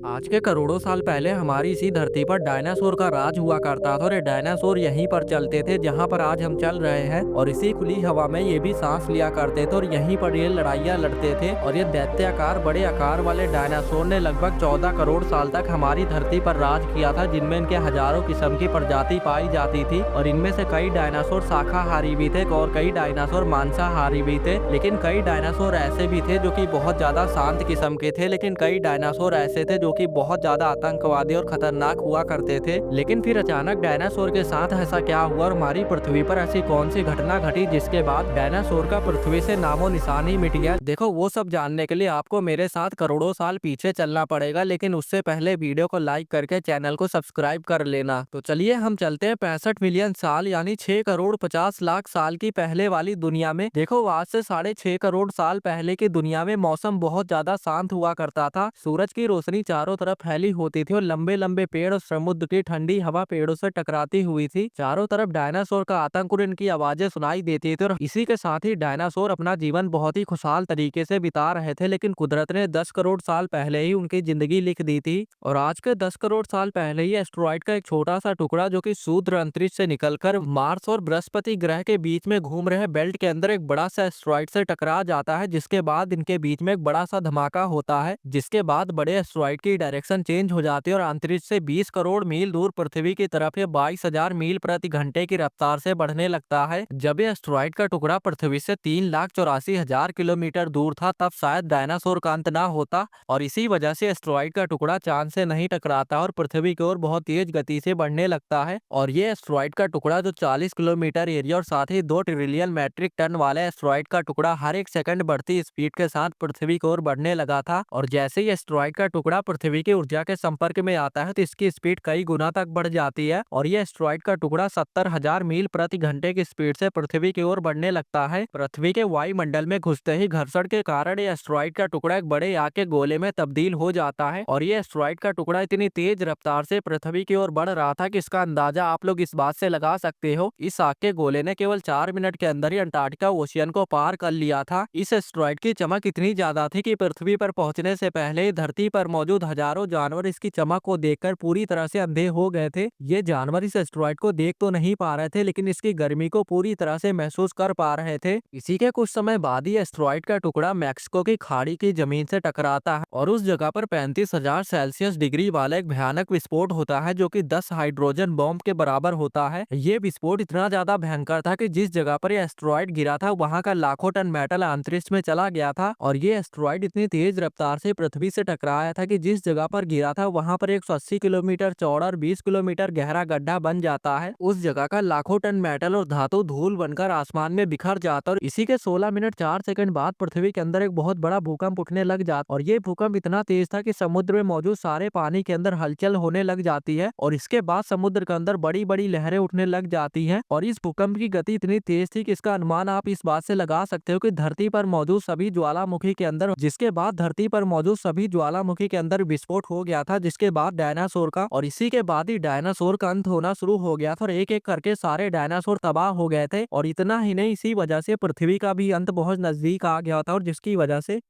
आज के करोड़ों साल पहले हमारी इसी धरती पर डायनासोर का राज हुआ करता था और ये डायनासोर यहीं पर चलते थे जहाँ पर आज हम चल रहे हैं। और इसी खुली हवा में ये भी सांस लिया करते थे और यहीं पर ये लड़ाइयाँ लड़ते थे। और ये दैत्याकार बड़े आकार वाले डायनासोर ने लगभग 14 करोड़ साल तक हमारी धरती पर राज किया था, जिनमें इनके हजारों किस्म की प्रजाति पाई जाती थी। और इनमें से कई डायनासोर शाकाहारी भी थे और कई डायनासोर मांसाहारी भी थे। लेकिन कई डायनासोर ऐसे भी थे जो कि बहुत ज्यादा शांत किस्म के थे, लेकिन कई डायनासोर ऐसे थे जो कि बहुत ज्यादा आतंकवादी और खतरनाक हुआ करते थे। लेकिन फिर अचानक डायनासोर के साथ ऐसा क्या हुआ और हमारी पृथ्वी पर ऐसी कौन सी घटना घटी जिसके बाद डायनासोर का पृथ्वी से नामो निशान ही मिट गया? देखो, वो सब जानने के लिए आपको मेरे साथ करोड़ों साल पीछे चलना पड़ेगा, लेकिन उससे पहले वीडियो को लाइक करके चैनल को सब्सक्राइब कर लेना। तो चलिए हम चलते हैं 65 मिलियन साल यानी 6 करोड़ 50 लाख साल की पहले वाली दुनिया में। देखो, आज से 6.5 करोड़ साल पहले की दुनिया में मौसम बहुत ज्यादा शांत हुआ करता था। सूरज की रोशनी चारों तरफ फैली होती थी और लंबे लंबे पेड़ और समुद्र की ठंडी हवा पेड़ों से टकराती हुई थी। चारों तरफ डायनासोर का आतंक और इनकी आवाजें सुनाई देती थी और इसी के साथ ही डायनासोर अपना जीवन बहुत ही खुशहाल तरीके से बिता रहे थे। लेकिन कुदरत ने 10 करोड़ साल पहले ही उनकी जिंदगी लिख दी थी। और आज के 10 करोड़ साल पहले ही एस्ट्रॉइड का एक छोटा सा टुकड़ा जो कि शूद्र अंतरिक्ष से निकलकर मार्स और बृहस्पति ग्रह के बीच में घूम रहे बेल्ट के अंदर एक बड़ा सा एस्ट्रॉइड से टकरा जाता है, जिसके बाद इनके बीच में एक बड़ा सा धमाका होता है, जिसके बाद बड़े एस्ट्रॉइड की डायरेक्शन चेंज हो जाती है और अंतरिक्ष से 20 करोड़ मील दूर पृथ्वी की तरफ ये 22,000 मील प्रति घंटे की रफ्तार से बढ़ने लगता है। जब ये एस्ट्रॉइड का टुकड़ा पृथ्वी से 3,84,000 किलोमीटर दूर था, तब शायद डायनासोर का अंत ना होता और इसी वजह से एस्ट्रॉइड का टुकड़ा चांद से नहीं टकराता और पृथ्वी की ओर बहुत तेज गति से बढ़ने लगता है। और ये एस्ट्रॉइड का टुकड़ा जो 40 किलोमीटर एरिया और साथ ही 2 ट्रिलियन मैट्रिक टन वाले एस्ट्रॉइड का टुकड़ा हर एक सेकंड बढ़ती स्पीड के साथ पृथ्वी की ओर बढ़ने लगा था। और जैसे ही एस्ट्रॉइड का टुकड़ा पृथ्वी की ऊर्जा के संपर्क में आता है तो इसकी स्पीड कई गुना तक बढ़ जाती है और ये एस्ट्रॉइड का टुकड़ा 70,000 मील प्रति घंटे की स्पीड से पृथ्वी की ओर बढ़ने लगता है। पृथ्वी के वायुमंडल में घुसते ही घर्षण के कारण ये एस्ट्रॉइड का टुकड़ा एक बड़े आग के गोले में तब्दील हो जाता है। और ये एस्ट्रॉइड का टुकड़ा इतनी तेज रफ्तार से पृथ्वी की ओर बढ़ रहा था कि इसका अंदाजा आप लोग इस बात से लगा सकते हो, इस आग के गोले ने केवल 4 मिनट के अंदर ही अंटार्कटिका ओशियन को पार कर लिया था। इस एस्ट्रॉइड की चमक इतनी ज्यादा थी कि पृथ्वी पर पहुंचने से पहले ही धरती पर मौजूद हजारों जानवर इसकी चमक को देखकर पूरी तरह से अंधे हो गए थे। ये जानवर इस एस्ट्रॉइड को देख तो नहीं पा रहे थे, लेकिन इसकी गर्मी को पूरी तरह से महसूस कर पा रहे थे। इसी के कुछ समय बाद ही एस्ट्रॉइड का टुकड़ा मैक्सिको की खाड़ी की जमीन से टकराता है और उस जगह पर 35,000 सेल्सियस डिग्री वाला एक भयानक विस्फोट होता है, जो कि 10 हाइड्रोजन बॉम्ब के बराबर होता है। ये विस्फोट इतना ज्यादा भयंकर था कि जिस जगह पर ये एस्ट्रॉइड गिरा था वहां का लाखों टन मेटल अंतरिक्ष में चला गया था। और ये एस्ट्रॉइड इतनी तेज रफ्तार से पृथ्वी से टकराया था कि जिस जगह पर गिरा था वहां पर 180 किलोमीटर चौड़ा और 20 किलोमीटर गहरा गड्ढा बन जाता है। उस जगह का लाखों टन मेटल और धातु धूल बनकर आसमान में बिखर जाता और इसी के 16 मिनट 4 सेकंड बाद पृथ्वी के अंदर एक बहुत बड़ा भूकंप उठने लग जाता। और ये भूकंप इतना तेज था कि समुद्र में मौजूद सारे पानी के अंदर हलचल होने लग जाती है और इसके बाद समुद्र के अंदर बड़ी बड़ी लहरें उठने लग जाती हैं। और इस भूकंप की गति इतनी तेज थी कि इसका अनुमान आप इस बात से लगा सकते हो कि धरती पर मौजूद सभी ज्वालामुखी के अंदर जिसके बाद धरती पर मौजूद सभी ज्वालामुखी के अंदर विस्फोट हो गया था, जिसके बाद डायनासोर का और इसी के बाद ही डायनासोर का अंत होना शुरू हो गया था और एक एक करके सारे डायनासोर तबाह हो गए थे। और इतना ही नहीं, इसी वजह से पृथ्वी का भी अंत बहुत नजदीक आ गया था और जिसकी वजह से